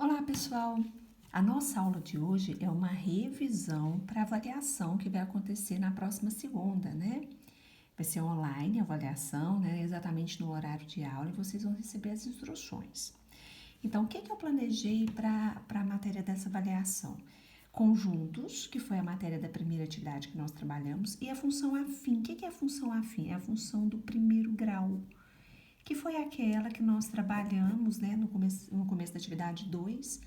Olá, pessoal! A nossa aula de hoje é uma revisão para avaliação que vai acontecer na próxima segunda, né? Vai ser online a avaliação, né? Exatamente no horário de aula e vocês vão receber as instruções. Então, o que eu planejei para a matéria dessa avaliação? Conjuntos, que foi a matéria da primeira atividade que nós trabalhamos, e a função afim. O que é a função afim? É a função do primeiro grau, que foi aquela que nós trabalhamos, né, no começo da atividade 2,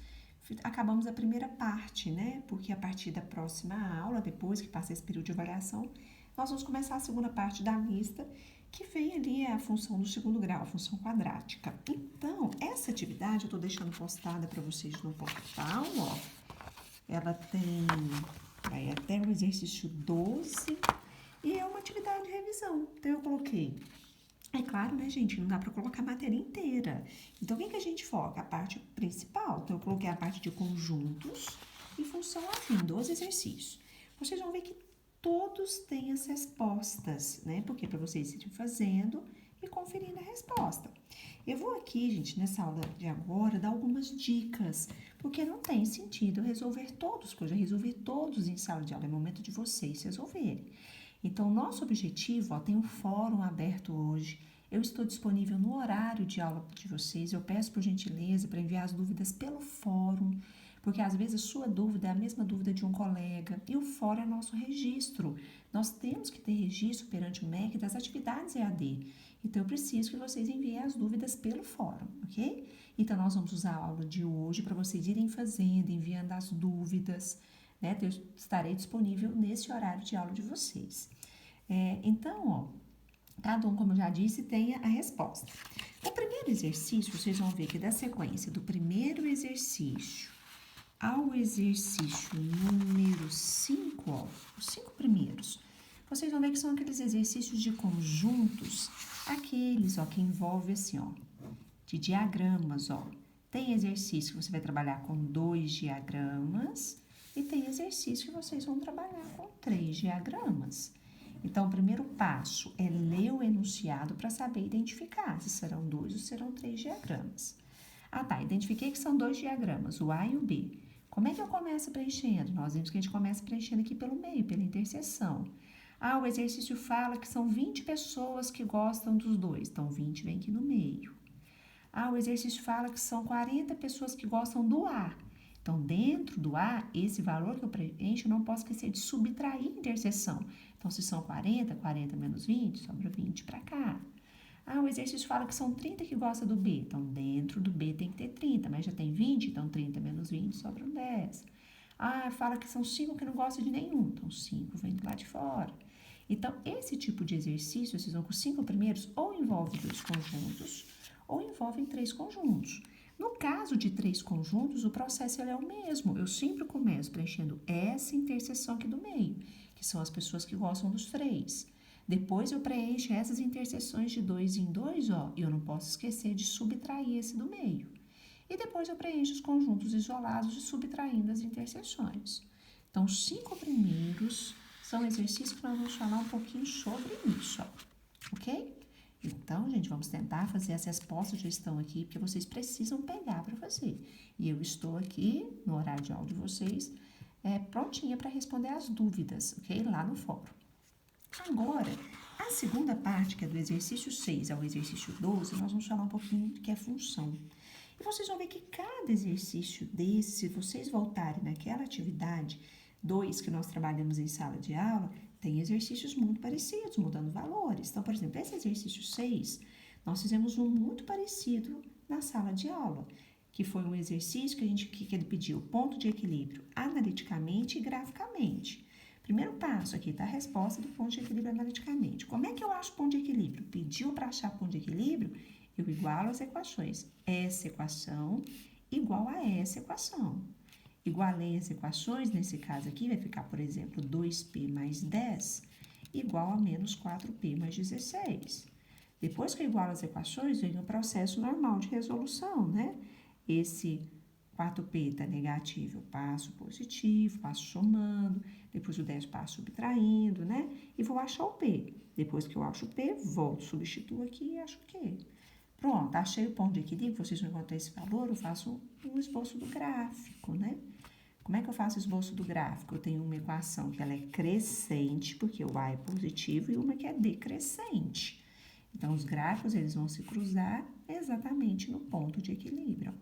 acabamos a primeira parte, né, porque a partir da próxima aula, depois que passa esse período de avaliação, nós vamos começar a segunda parte da lista, que vem ali a função do segundo grau, a função quadrática. Então, essa atividade eu estou deixando postada para vocês no portal, ó. Ela vai até o exercício 12 e é uma atividade de revisão. Então, eu coloquei. É claro, né, gente? Não dá para colocar a matéria inteira. Então, o que a gente foca? A parte principal. Então, eu coloquei a parte de conjuntos e função afim, 12 exercícios. Vocês vão ver que todos têm as respostas, né? Porque para vocês irem fazendo e conferindo a resposta. Eu vou aqui, gente, nessa aula de agora, dar algumas dicas, porque não tem sentido eu resolver todos, porque eu já resolvi todos em sala de aula. É momento de vocês resolverem. Então, nosso objetivo, ó, tem um fórum aberto hoje. Eu estou disponível no horário de aula de vocês. Eu peço por gentileza para enviar as dúvidas pelo fórum, porque às vezes a sua dúvida é a mesma dúvida de um colega. E o fórum é nosso registro. Nós temos que ter registro perante o MEC das atividades EAD. Então, eu preciso que vocês enviem as dúvidas pelo fórum, ok? Então, nós vamos usar a aula de hoje para vocês irem fazendo, enviando as dúvidas, né? Eu estarei disponível nesse horário de aula de vocês. Então, ó, cada um, como eu já disse, tem a resposta. O primeiro exercício, vocês vão ver que da sequência do primeiro exercício ao exercício número 5, ó, os 5 primeiros, vocês vão ver que são aqueles exercícios de conjuntos, aqueles, ó, que envolve assim, ó, de diagramas, ó. Tem exercício que você vai trabalhar com 2 diagramas e tem exercício que vocês vão trabalhar com 3 diagramas. Então, o primeiro passo é ler o enunciado para saber identificar se serão 2 ou serão 3 diagramas. Ah, tá, identifiquei que são 2 diagramas, o A e o B. Como é que eu começo preenchendo? Nós vimos que a gente começa preenchendo aqui pelo meio, pela interseção. Ah, o exercício fala que são 20 pessoas que gostam dos dois, então 20 vem aqui no meio. Ah, o exercício fala que são 40 pessoas que gostam do A. Então, dentro do A, esse valor que eu preencho, eu não posso esquecer de subtrair a interseção. Então, se são 40, 40 menos 20, sobra 20 para cá. Ah, o exercício fala que são 30 que gostam do B. Então, dentro do B tem que ter 30, mas já tem 20, então 30 menos 20 sobram 10. Ah, fala que são 5 que não gostam de nenhum. Então, 5 vem do lado de fora. Então, esse tipo de exercício, vocês vão com os 5 primeiros, ou envolve 2 conjuntos, ou envolvem 3 conjuntos. No caso de 3 conjuntos, o processo é o mesmo. Eu sempre começo preenchendo essa interseção aqui do meio, que são as pessoas que gostam dos 3. Depois eu preencho essas interseções de 2 em 2, ó, e eu não posso esquecer de subtrair esse do meio. E depois eu preencho os conjuntos isolados, subtraindo as interseções. Então, os 5 primeiros são exercícios que nós vamos falar um pouquinho sobre isso, ó, ok? Então, gente, vamos tentar fazer as respostas já estão aqui, porque vocês precisam pegar para fazer. E eu estou aqui, no horário de aula de vocês, prontinha para responder as dúvidas, ok? Lá no fórum. Agora, a segunda parte, que é do exercício 6 ao exercício 12, nós vamos falar um pouquinho do que é função. E vocês vão ver que cada exercício desse, se vocês voltarem naquela atividade 2 que nós trabalhamos em sala de aula, tem exercícios muito parecidos, mudando valores. Então, por exemplo, esse exercício 6, nós fizemos um muito parecido na sala de aula, que foi um exercício que ele pediu ponto de equilíbrio analiticamente e graficamente. Primeiro passo aqui está a resposta do ponto de equilíbrio analiticamente. Como é que eu acho ponto de equilíbrio? Pediu para achar ponto de equilíbrio? Eu igualo as equações. Essa equação igual a essa equação. Igualei as equações, nesse caso aqui, vai ficar, por exemplo, 2p mais 10 igual a menos 4p mais 16. Depois que eu igualo as equações, vem o processo normal de resolução, né? Esse 4p está negativo, eu passo positivo, passo somando, depois o 10 passo subtraindo, né? E vou achar o p. Depois que eu acho o p, volto, substituo aqui e acho o q. Pronto, achei o ponto de equilíbrio, vocês vão encontrar esse valor, eu faço um esboço do gráfico, né? Como é que eu faço o esboço do gráfico? Eu tenho uma equação que ela é crescente, porque o y é positivo, e uma que é decrescente. Então, os gráficos, eles vão se cruzar exatamente no ponto de equilíbrio.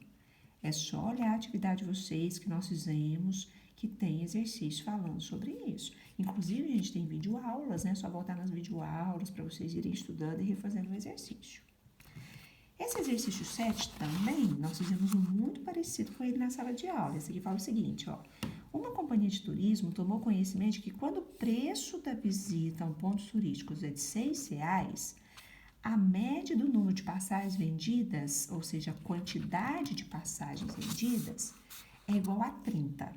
É só olhar a atividade de vocês que nós fizemos, que tem exercício falando sobre isso. Inclusive, a gente tem videoaulas, né? É só voltar nas videoaulas para vocês irem estudando e refazendo o exercício. Esse exercício 7 também, nós fizemos um muito parecido com ele na sala de aula. Esse aqui fala o seguinte, ó. Uma companhia de turismo tomou conhecimento de que quando o preço da visita a um ponto turístico é de R$6, a média do número de passagens vendidas, ou seja, a quantidade de passagens vendidas, é igual a 30.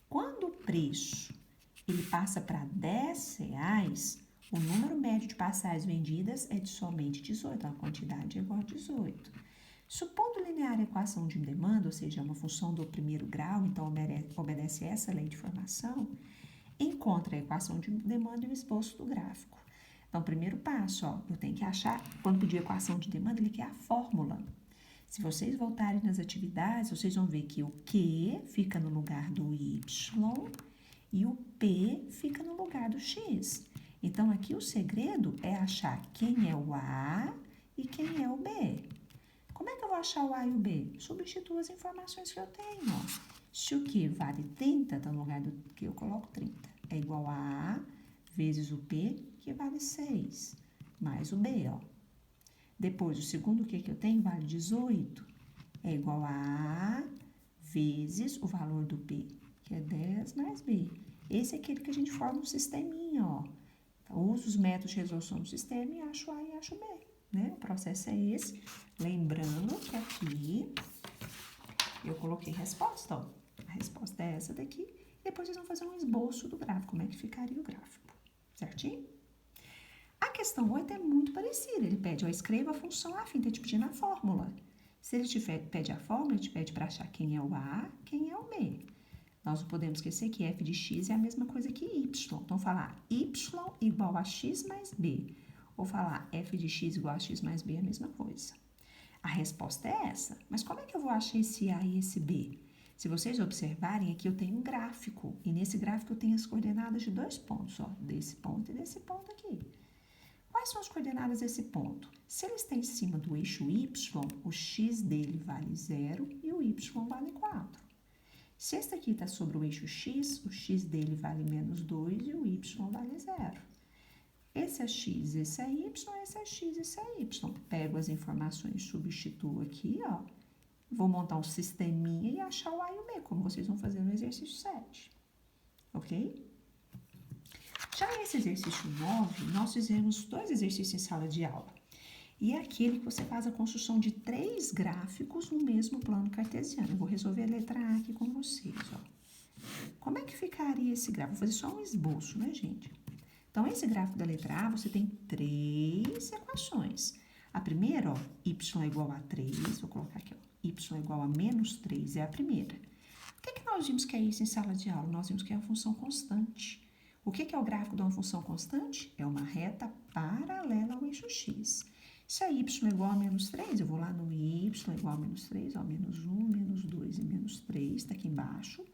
Quando o preço ele passa para R$10, o número médio de passagens vendidas é de somente 18, a quantidade é igual a 18. Supondo linear a equação de demanda, ou seja, uma função do primeiro grau, então obedece essa lei de formação, encontra a equação de demanda e o esboço do gráfico. Então, primeiro passo, ó, eu tenho que achar, quando pedir a equação de demanda, ele quer a fórmula. Se vocês voltarem nas atividades, vocês vão ver que o Q fica no lugar do Y e o P fica no lugar do X. Então, aqui o segredo é achar quem é o A e quem é o B. Como é que eu vou achar o A e o B? Substituo as informações que eu tenho, ó. Se o Q vale 30, então no lugar do Q eu coloco 30. É igual a A vezes o P, que vale 6, mais o B, ó. Depois, o segundo Q que eu tenho vale 18. É igual a A vezes o valor do P, que é 10 mais B. Esse é aquele que a gente forma um sisteminha, ó. Então, uso os métodos de resolução do sistema e acho A e acho B, né? O processo é esse. Lembrando que aqui eu coloquei resposta, ó. A resposta é essa daqui. Depois vocês vão fazer um esboço do gráfico, como é que ficaria o gráfico, certinho? A questão 8 é muito parecida. Ele pede, ó, escreva a função a fim de te pedir na fórmula. Se ele te pede a fórmula, ele te pede para achar quem é o A, quem é o B. Nós não podemos esquecer que f de x é a mesma coisa que y. Então, falar y igual a x mais b, ou falar f de x igual a x mais b é a mesma coisa. A resposta é essa. Mas como é que eu vou achar esse a e esse b? Se vocês observarem, aqui eu tenho um gráfico, e nesse gráfico eu tenho as coordenadas de dois pontos, ó, desse ponto e desse ponto aqui. Quais são as coordenadas desse ponto? Se ele está em cima do eixo y, o x dele vale 0 e o y vale 4. Se este aqui está sobre o eixo x, o x dele vale menos 2 e o y vale 0. Esse é x, esse é y, esse é x, esse é y. Pego as informações, substituo aqui, ó. Vou montar um sisteminha e achar o A e o B, como vocês vão fazer no exercício 7. Ok? Já esse exercício 9, nós fizemos 2 exercícios em sala de aula. E é aquele que você faz a construção de 3 gráficos no mesmo plano cartesiano. Eu vou resolver a letra A aqui com vocês, ó. Como é que ficaria esse gráfico? Vou fazer só um esboço, né, gente? Então, esse gráfico da letra A, você tem 3 equações. A primeira, ó, y é igual a 3, vou colocar aqui, ó. Y é igual a menos 3 é a primeira. O que nós vimos que é isso em sala de aula? Nós vimos que é uma função constante. O que é o gráfico de uma função constante? É uma reta paralela ao eixo x. Se a y é igual a menos 3, eu vou lá no y igual a menos 3, ó, menos 1, menos 2 e menos 3, tá aqui embaixo,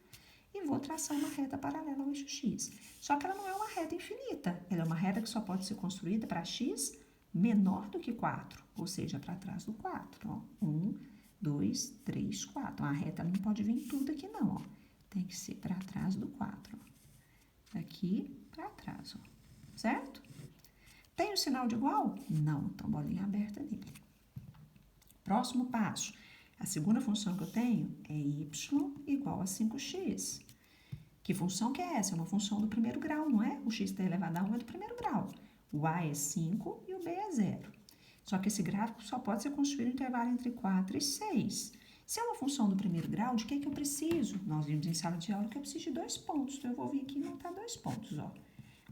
e vou traçar uma reta paralela ao eixo x. Só que ela não é uma reta infinita, ela é uma reta que só pode ser construída para x menor do que 4, ou seja, para trás do 4, ó, 1, 2, 3, 4. Então, a reta não pode vir tudo aqui não, ó, tem que ser para trás do 4, ó. Daqui para trás, ó, certo? Tem o sinal de igual? Não, então bolinha aberta nele. Próximo passo. A segunda função que eu tenho é y igual a 5x. Que função que é essa? É uma função do primeiro grau, não é? O x elevado a 1 é do primeiro grau. O a é 5 e o b é 0. Só que esse gráfico só pode ser construído no intervalo entre 4 e 6. Se é uma função do primeiro grau, de que eu preciso? Nós vimos em sala de aula que eu preciso de 2 pontos. Então, eu vou vir aqui e montar 2 pontos, ó.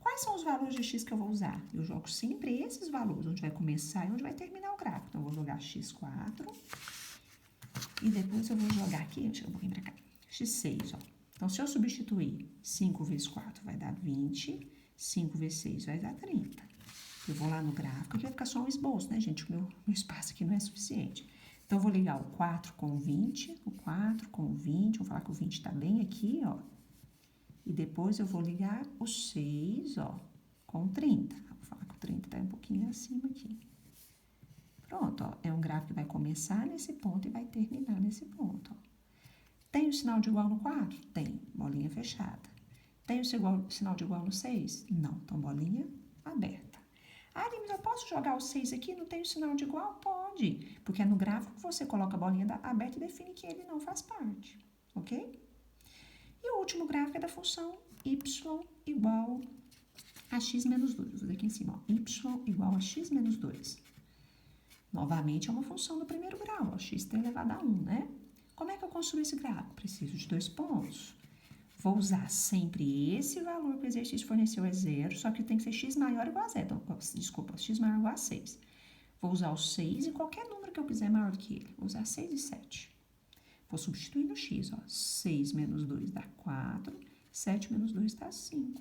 Quais são os valores de x que eu vou usar? Eu jogo sempre esses valores, onde vai começar e onde vai terminar o gráfico. Então, eu vou jogar x4 e depois eu vou jogar aqui, deixa eu um pouquinho pra cá, x6, ó. Então, se eu substituir 5 vezes 4 vai dar 20, 5 vezes 6 vai dar 30. Eu vou lá no gráfico, aqui vai ficar só um esboço, né, gente? Meu espaço aqui não é suficiente. Então, eu vou ligar o 4 com o 20, o 4 com o 20, vou falar que o 20 tá bem aqui, ó. E depois eu vou ligar o 6, ó, com o 30. Vou falar que o 30 tá um pouquinho acima aqui. Pronto, ó, é um gráfico que vai começar nesse ponto e vai terminar nesse ponto, ó. Tem o sinal de igual no 4? Tem, bolinha fechada. Tem o sinal de igual no 6? Não, então bolinha aberta. Ah, mas eu posso jogar o 6 aqui? Não tem o sinal de igual? Pode, porque é no gráfico que você coloca a bolinha aberta e define que ele não faz parte, ok? E o último gráfico é da função y igual a x menos 2. Vou fazer aqui em cima, ó, y igual a x menos 2. Novamente, é uma função do primeiro grau, ó, x elevado a 1, né? Como é que eu construo esse gráfico? Preciso de 2 pontos. Vou usar sempre esse valor que o exercício forneceu é 0, só que tem que ser x maior ou igual a 0. Então, desculpa, x maior ou igual a 6. Vou usar o 6 e qualquer número que eu quiser maior do que ele. Vou usar 6 e 7. Vou substituir no x, ó. 6 menos 2 dá 4, 7 menos 2 dá 5.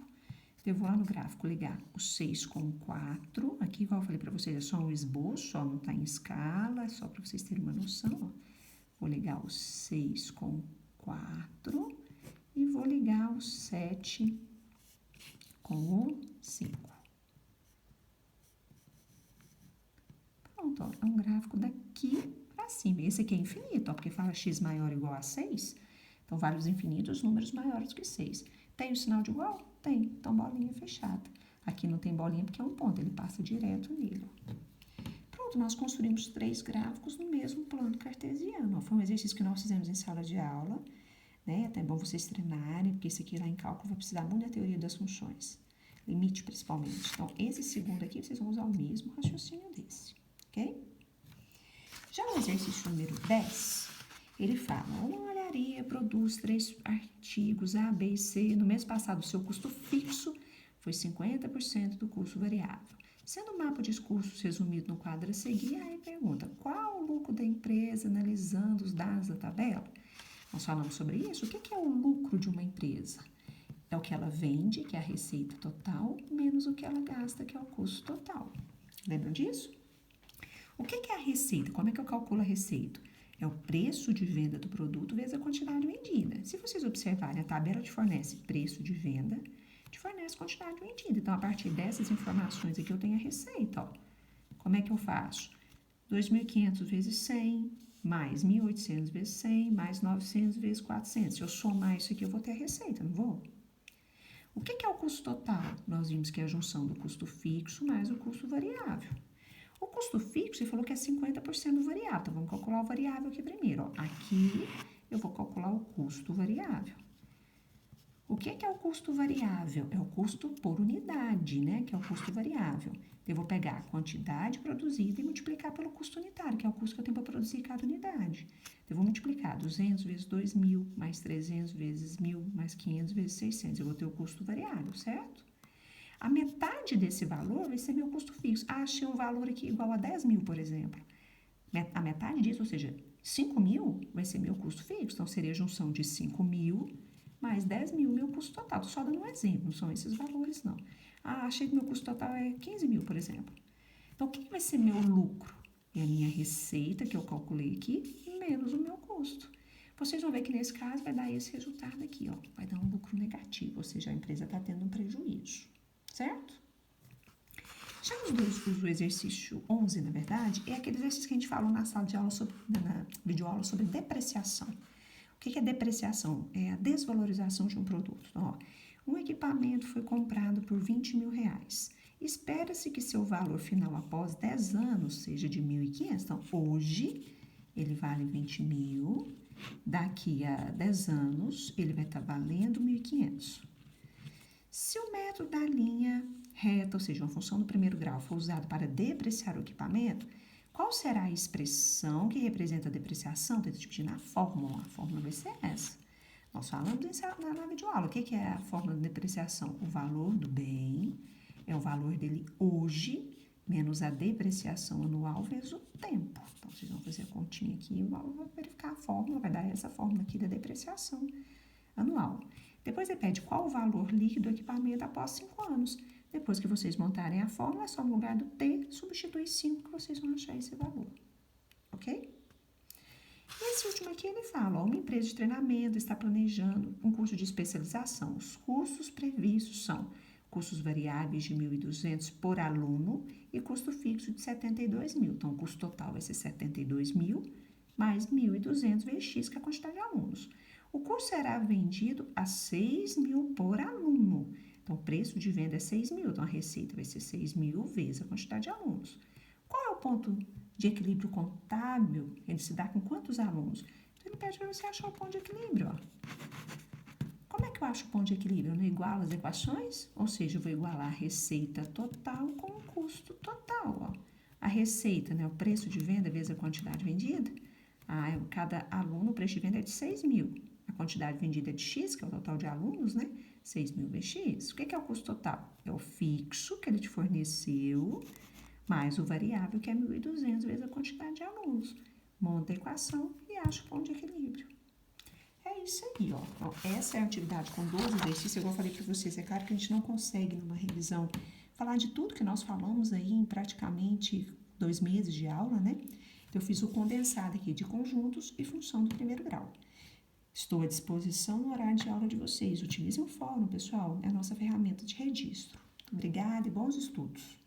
Eu vou lá no gráfico ligar o 6 com o 4. Aqui, igual eu falei para vocês, é só um esboço, ó, não está em escala, é só para vocês terem uma noção, ó. Vou ligar o 6 com o 4 e vou ligar o 7 com o 5. Pronto, ó, é um gráfico daqui para cima. Esse aqui é infinito, ó, porque fala x maior ou igual a 6. Então, vários infinitos, números maiores que 6. Tem o sinal de igual? Tem. Então, bolinha fechada. Aqui não tem bolinha porque é um ponto, ele passa direto nele. Pronto, nós construímos 3 gráficos no mesmo plano cartesiano. Foi um exercício que nós fizemos em sala de aula, né? Até é bom vocês treinarem, porque isso aqui lá em cálculo vai precisar muito da teoria das funções. Limite, principalmente. Então, esse segundo aqui, vocês vão usar o mesmo raciocínio desse, ok? Já no exercício número 10, ele fala, uma olharia produz 3 artigos A, B e C. No mês passado, o seu custo fixo foi 50% do custo variável. Sendo o mapa de custos resumido no quadro a seguir, aí pergunta, qual o lucro da empresa analisando os dados da tabela? Nós falamos sobre isso. O que é o lucro de uma empresa? É o que ela vende, que é a receita total, menos o que ela gasta, que é o custo total. Lembram disso? O que é a receita? Como é que eu calculo a receita? É o preço de venda do produto vezes a quantidade vendida. Se vocês observarem, a tabela te fornece preço de venda, te fornece quantidade vendida. Então, a partir dessas informações aqui, eu tenho a receita, ó. Como é que eu faço? 2.500 vezes 100, mais 1.800 vezes 100, mais 900 vezes 400. Se eu somar isso aqui, eu vou ter a receita, não vou? O que é o custo total? Nós vimos que é a junção do custo fixo mais o custo variável. O custo fixo, ele falou que é 50% do variável. Então, vamos calcular o variável aqui primeiro, ó. Aqui, eu vou calcular o custo variável. O que é o custo variável? É o custo por unidade, né? Que é o custo variável. Eu vou pegar a quantidade produzida e multiplicar pelo custo unitário, que é o custo que eu tenho para produzir cada unidade. Eu vou multiplicar 200 vezes 2.000, mais 300 vezes 1.000, mais 500 vezes 600. Eu vou ter o custo variável, certo? A metade desse valor vai ser meu custo fixo. Ah, achei um valor aqui igual a 10.000, por exemplo. A metade disso, ou seja, 5.000 vai ser meu custo fixo. Então, seria a junção de 5.000 mais 10.000, meu custo total. Estou só dando um exemplo, não são esses valores, não. Ah, achei que meu custo total é 15.000, por exemplo. Então, o que vai ser meu lucro? É a minha receita, que eu calculei aqui, menos o meu custo. Vocês vão ver que, nesse caso, vai dar esse resultado aqui, ó. Vai dar um lucro negativo, ou seja, a empresa está tendo um prejuízo, certo? Já o exercício 11, na verdade, é aquele exercício que a gente falou na sala de aula, na videoaula sobre depreciação. O que é depreciação? É a desvalorização de um produto. Então, ó, um equipamento foi comprado por 20.000 reais. Espera-se que seu valor final após 10 anos seja de 1.500. Então, hoje, ele vale 20.000. Daqui a 10 anos, ele vai estar valendo 1.500. Se o método da linha reta, ou seja, uma função do primeiro grau, for usado para depreciar o equipamento, qual será a expressão que representa a depreciação? Estou discutindo a fórmula. A fórmula vai ser essa. Nós falamos isso na videoaula. O que é a fórmula de depreciação? O valor do bem é o valor dele hoje, menos a depreciação anual vezes o tempo. Então, vocês vão fazer a continha aqui e vai verificar a fórmula, vai dar essa fórmula aqui da depreciação anual. Depois ele pede qual o valor líquido do equipamento após 5 anos. Depois que vocês montarem a fórmula, é só no lugar do T, substituir 5 que vocês vão achar esse valor. Ok? Esse último aqui ele fala, ó, uma empresa de treinamento está planejando um curso de especialização. Os custos previstos são custos variáveis de 1.200 por aluno e custo fixo de 72.000. Então, o custo total vai ser 72.000 mais 1.200 vezes X, que é a quantidade de alunos. O curso será vendido a 6.000 por aluno. Então, o preço de venda é 6.000, então a receita vai ser 6.000 vezes a quantidade de alunos. Qual é o ponto de equilíbrio contábil? Ele se dá com quantos alunos? Então, ele pede para você achar o ponto de equilíbrio, ó. Como é que eu acho o ponto de equilíbrio? Eu não igualo as equações? Ou seja, eu vou igualar a receita total com o custo total, ó. A receita, né, o preço de venda vezes a quantidade vendida. Cada aluno, o preço de venda é de 6.000. A quantidade vendida é de X, que é o total de alunos, né? 6.000 vezes X. O que é o custo total? É o fixo que ele te forneceu, mais o variável, que é 1.200 vezes a quantidade de alunos. Monta a equação e acha o ponto de equilíbrio. É isso aí, ó. Então, essa é a atividade com 12 exercícios. Igual eu falei para vocês, é claro que a gente não consegue, numa revisão, falar de tudo que nós falamos aí em praticamente 2 meses de aula, né? Então, eu fiz o condensado aqui de conjuntos e função do primeiro grau. Estou à disposição no horário de aula de vocês. Utilizem o fórum, pessoal. É a nossa ferramenta de registro. Obrigada e bons estudos.